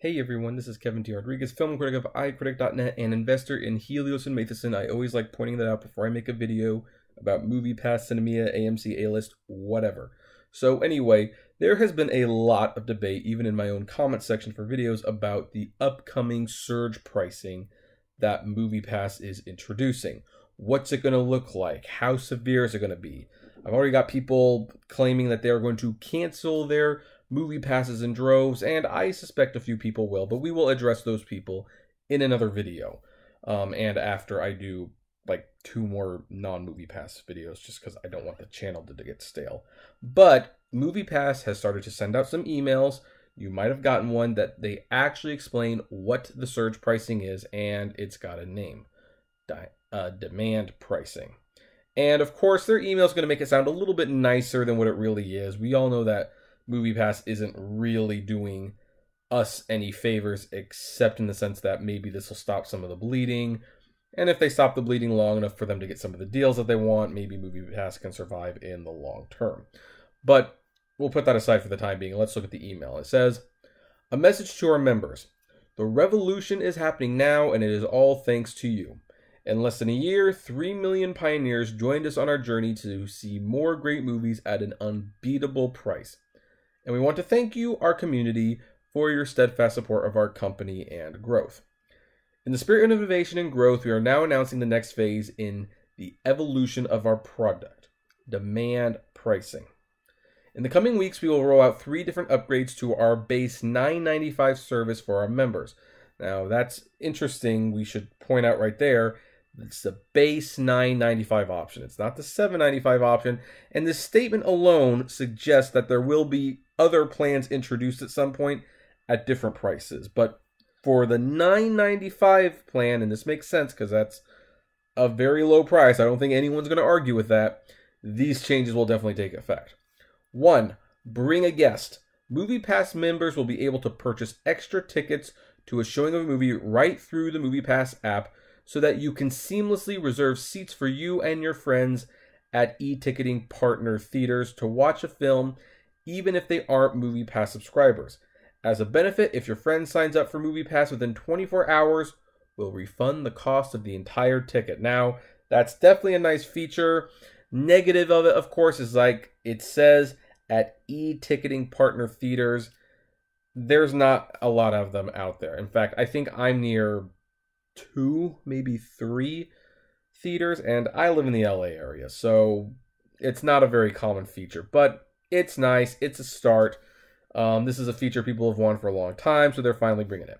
Hey everyone, this is Kevin T. Rodriguez, film critic of iCritic.net and investor in Helios and Matheson. I always like pointing that out before I make a video about MoviePass, Cinemia, AMC, A-List, whatever. So anyway, there has been a lot of debate, even in my own comment section for videos, about the upcoming surge pricing that MoviePass is introducing. What's it going to look like? How severe is it going to be? I've already got people claiming that they are going to cancel their movie passes in droves, and I suspect a few people will, but we will address those people in another video. And after I do like 2 more non-movie pass videos, just because I don't want the channel to get stale. But MoviePass has started to send out some emails. You might have gotten one that they actually explain what the surge pricing is, and it's got a name. Demand pricing. And of course, their email is going to make it sound a little bit nicer than what it really is. We all know that MoviePass isn't really doing us any favors, except in the sense that maybe this will stop some of the bleeding. And if they stop the bleeding long enough for them to get some of the deals that they want, maybe MoviePass can survive in the long term. But we'll put that aside for the time being. Let's look at the email. It says, "A message to our members. The revolution is happening now, and it is all thanks to you. In less than a year, 3 million pioneers joined us on our journey to see more great movies at an unbeatable price. And we want to thank you, our community, for your steadfast support of our company and growth. In the spirit of innovation and growth, we are now announcing the next phase in the evolution of our product, demand pricing. In the coming weeks, we will roll out 3 different upgrades to our base $9.95 service for our members." Now, that's interesting. We should point out right there, it's the base $9.95 option. It's not the $7.95 option. And this statement alone suggests that there will be other plans introduced at some point at different prices. But for the $9.95 plan, and this makes sense because that's a very low price, I don't think anyone's going to argue with that, these changes will definitely take effect. 1. Bring a guest. MoviePass members will be able to purchase extra tickets to a showing of a movie right through the MoviePass app so that you can seamlessly reserve seats for you and your friends at e-ticketing partner theaters to watch a film even if they aren't MoviePass subscribers. As a benefit, if your friend signs up for MoviePass within 24 hours, we'll refund the cost of the entire ticket. Now, that's definitely a nice feature. Negative of it, of course, is like it says at e-ticketing partner theaters. There's not a lot of them out there. In fact, I think I'm near 2, maybe 3 theaters, and I live in the LA area, so it's not a very common feature, but it's nice. It's a start. This is a feature people have wanted for a long time, so they're finally bringing it.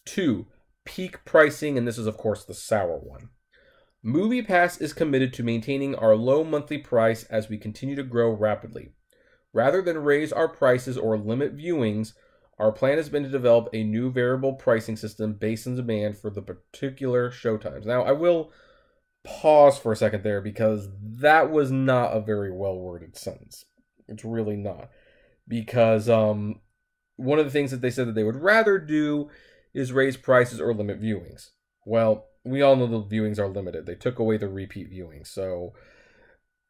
2, peak pricing, and this is, of course, the sour one. MoviePass is committed to maintaining our low monthly price as we continue to grow rapidly. Rather than raise our prices or limit viewings, our plan has been to develop a new variable pricing system based on demand for the particular showtimes. Now, I will pause for a second there because that was not a very well-worded sentence. It's really not. Because one of the things that they said that they would rather do is raise prices or limit viewings. Well, we all know the viewings are limited. They took away the repeat viewing, so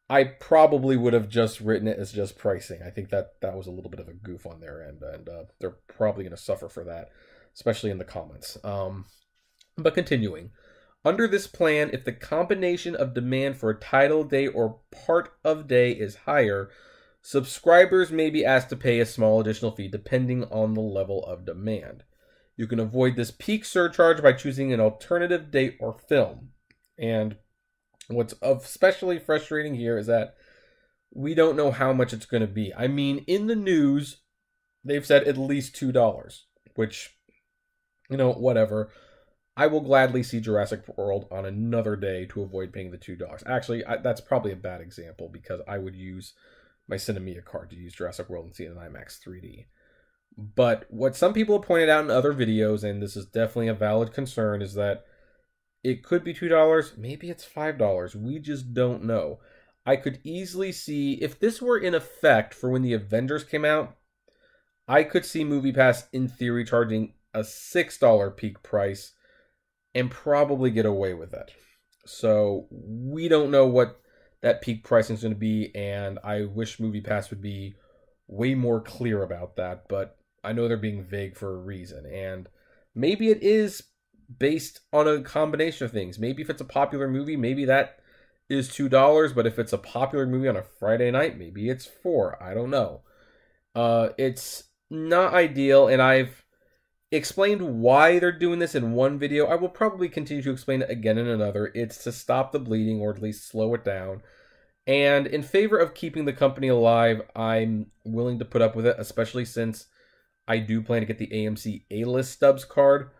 I probably would have just written it as just pricing. I think that was a little bit of a goof on their end, and they're probably going to suffer for that, especially in the comments. But continuing. Under this plan, if the combination of demand for a title day or part of day is higher, subscribers may be asked to pay a small additional fee depending on the level of demand. You can avoid this peak surcharge by choosing an alternative date or film. And what's especially frustrating here is that we don't know how much it's going to be. I mean, in the news, they've said at least $2, which, you know, whatever. I will gladly see Jurassic World on another day to avoid paying the $2. Actually, that's probably a bad example because I would use my Cinemia card to use Jurassic World and see it in IMAX 3D. But what some people have pointed out in other videos, and this is definitely a valid concern, is that it could be $2, maybe it's $5. We just don't know. I could easily see, if this were in effect for when the Avengers came out, I could see MoviePass in theory charging a $6 peak price and probably get away with it. So we don't know what that peak pricing is going to be, and I wish MoviePass would be way more clear about that, but I know they're being vague for a reason, and maybe it is based on a combination of things. Maybe if it's a popular movie, maybe that is $2, but if it's a popular movie on a Friday night, maybe it's $4. I don't know. It's not ideal, and I've explained why they're doing this in one video. I will probably continue to explain it again in another. It's to stop the bleeding, or at least slow it down. And in favor of keeping the company alive, I'm willing to put up with it, especially since I do plan to get the AMC A-List stubs card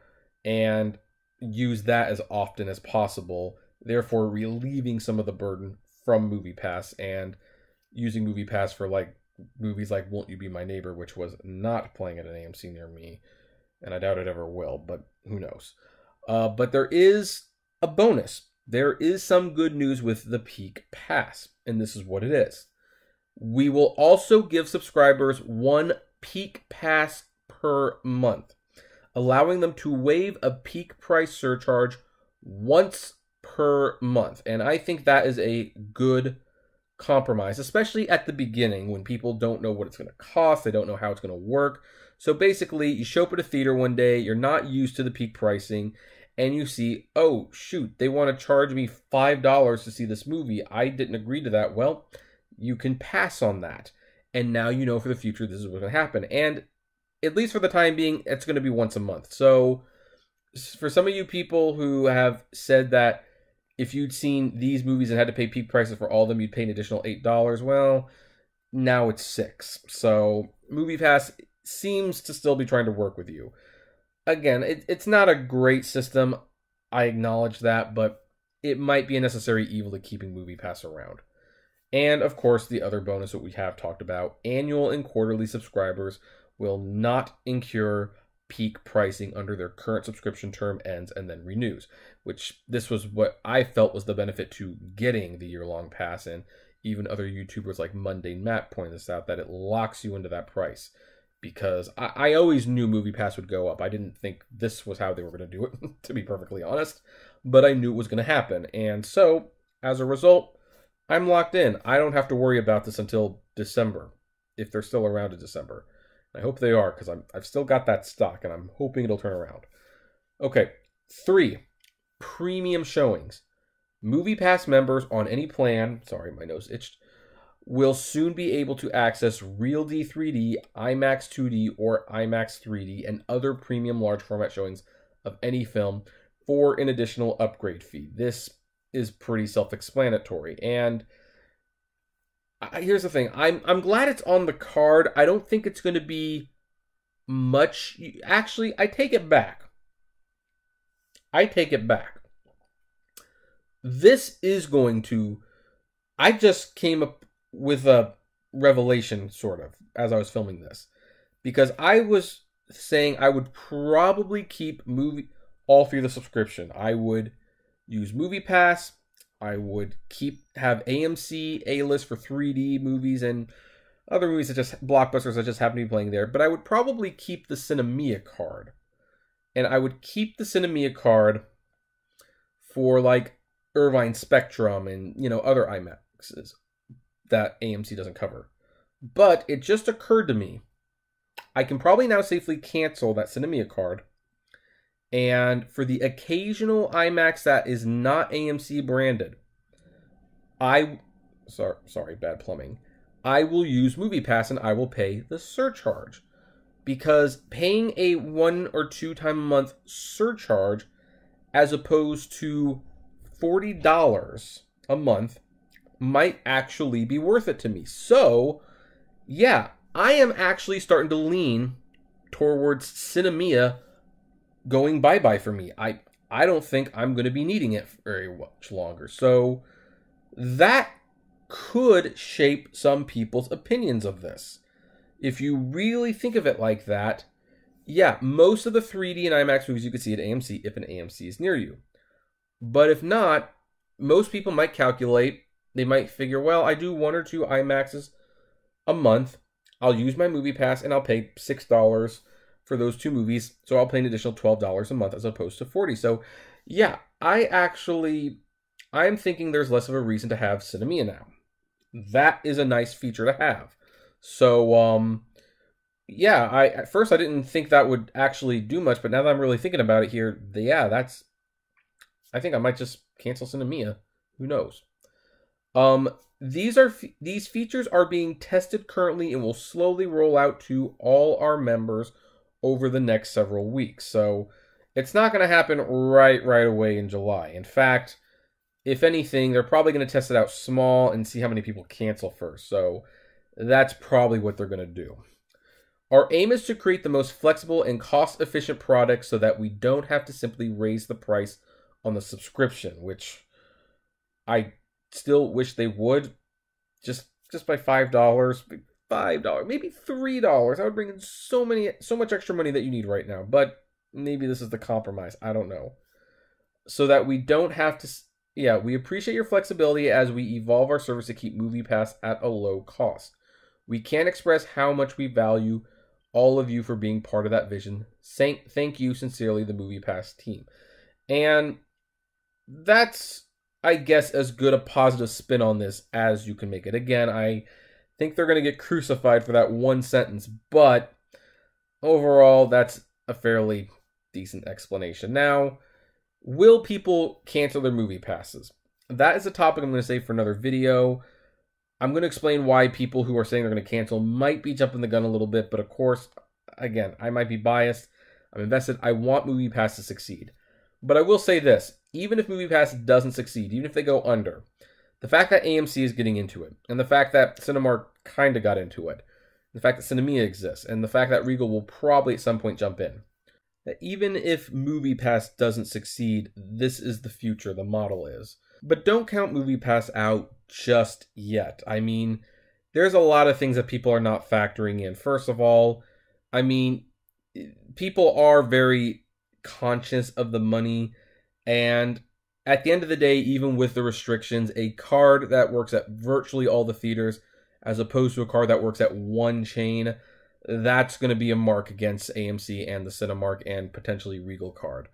and use that as often as possible, therefore relieving some of the burden from MoviePass and using MoviePass for like movies like Won't You Be My Neighbor, which was not playing at an AMC near me, and I doubt it ever will, but who knows. But there is a bonus. There is some good news with the Peak Pass, and this is what it is. We will also give subscribers one Peak Pass per month, allowing them to waive a peak price surcharge once per month. And I think that is a good compromise, especially at the beginning when people don't know what it's going to cost, they don't know how it's going to work. So basically, you show up at a theater one day, you're not used to the peak pricing, and you see, oh, shoot, they want to charge me $5 to see this movie. I didn't agree to that. Well, you can pass on that. And now you know for the future this is what's going to happen. And at least for the time being, it's going to be once a month. So for some of you people who have said that if you'd seen these movies and had to pay peak prices for all of them, you'd pay an additional $8. Well, now it's $6. So MoviePass seems to still be trying to work with you. Again, it's not a great system. I acknowledge that, but it might be a necessary evil to keeping MoviePass around. And of course, the other bonus that we have talked about, annual and quarterly subscribers will not incur peak pricing under their current subscription term ends and then renews, which this was what I felt was the benefit to getting the year-long pass, and even other YouTubers like Mundane Matt pointed this out, that it locks you into that price. Because I always knew MoviePass would go up. I didn't think this was how they were going to do it, to be perfectly honest. But I knew it was going to happen. And so, as a result, I'm locked in. I don't have to worry about this until December, if they're still around in December. I hope they are, because I've still got that stock, and I'm hoping it'll turn around. Okay, 3, premium showings. MoviePass members on any plan, sorry, my nose itched, will soon be able to access RealD 3D, IMAX 2D, or IMAX 3D, and other premium large format showings of any film for an additional upgrade fee. This is pretty self-explanatory, and here's the thing. I'm glad it's on the card. I don't think it's going to be much. Actually, I take it back. This is going to... I just came up with a revelation, sort of, as I was filming this. Because I was saying I would probably keep all 3 of the subscription. I would use MoviePass. I would have AMC A-List for 3D movies and other movies that just blockbusters that just happen to be playing there. But I would probably keep the Cinemia card. And I would keep the Cinemia card for like Irvine Spectrum and, other IMAXs that AMC doesn't cover. But it just occurred to me, I can probably now safely cancel that Cinemia card. And for the occasional IMAX that is not AMC branded, sorry, bad plumbing. I will use MoviePass and I will pay the surcharge. Because paying a 1 or 2 time a month surcharge as opposed to $40 a month might actually be worth it to me. So, yeah, I am actually starting to lean towards Cinemia going bye-bye for me. I don't think I'm going to be needing it very much longer. So, that could shape some people's opinions of this. If you really think of it like that, yeah, most of the 3D and IMAX movies you can see at AMC if an AMC is near you. But if not, most people might calculate, they might figure, well, I do 1 or 2 IMAXs a month. I'll use my MoviePass and I'll pay $6 for those 2 movies. So I'll pay an additional $12 a month as opposed to $40. So yeah, I'm thinking there's less of a reason to have Cinemia now. That is a nice feature to have. So Yeah, I at first I didn't think that would actually do much, but now that I'm really thinking about it here, yeah, that's I think I might just cancel Cinemia. Who knows? Um, these features are being tested currently and will slowly roll out to all our members over the next several weeks. So it's not going to happen right away in July. In fact, if anything, they're probably going to test it out small and see how many people cancel first. So that's probably what they're going to do. Our aim is to create the most flexible and cost-efficient product so that we don't have to simply raise the price on the subscription, which I still wish they would, just by $5, maybe $3. I would bring in so much extra money that you need right now. But maybe this is the compromise. I don't know. So that we don't have to. Yeah, we appreciate your flexibility as we evolve our service to keep MoviePass at a low cost. We can't express how much we value all of you for being part of that vision. Thank you sincerely, the MoviePass team. And that's, I guess, as good a positive spin on this as you can make it. Again, I think they're going to get crucified for that one sentence, but overall, that's a fairly decent explanation. Now, will people cancel their movie passes? That is a topic I'm going to save for another video. I'm going to explain why people who are saying they're going to cancel might be jumping the gun a little bit, but of course, again, I might be biased. I'm invested. I want MoviePass to succeed. But I will say this, even if MoviePass doesn't succeed, even if they go under, the fact that AMC is getting into it, and the fact that Cinemark kind of got into it, the fact that Cinemia exists, and the fact that Regal will probably at some point jump in, that even if MoviePass doesn't succeed, this is the future, the model is. But don't count MoviePass out just yet. I mean, there's a lot of things that people are not factoring in. First of all, I mean, people are very conscious of the money, and at the end of the day, even with the restrictions, a card that works at virtually all the theaters as opposed to a card that works at one chain, that's going to be a mark against AMC and the Cinemark and potentially Regal card.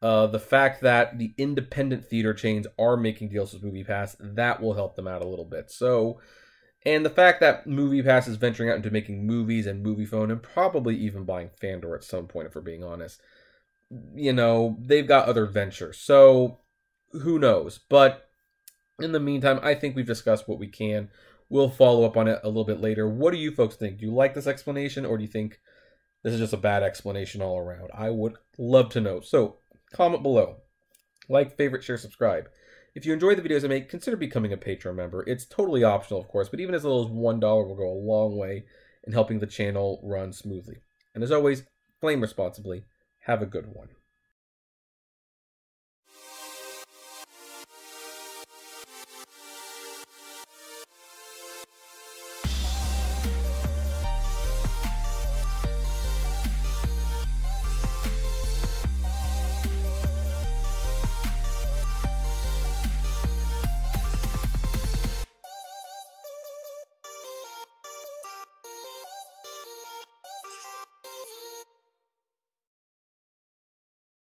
The fact that the independent theater chains are making deals with MoviePass, that will help them out a little bit. So, and the fact that MoviePass is venturing out into making movies and MoviePhone and probably even buying Fandor at some point, if we're being honest, you know, they've got other ventures. So, who knows? But in the meantime, I think we've discussed what we can. We'll follow up on it a little bit later. What do you folks think? Do you like this explanation, or do you think this is just a bad explanation all around? I would love to know. So, comment below. Like, favorite, share, subscribe. If you enjoy the videos I make, consider becoming a Patreon member. It's totally optional, of course, but even as little as $1 will go a long way in helping the channel run smoothly. And as always, flame responsibly. Have a good one.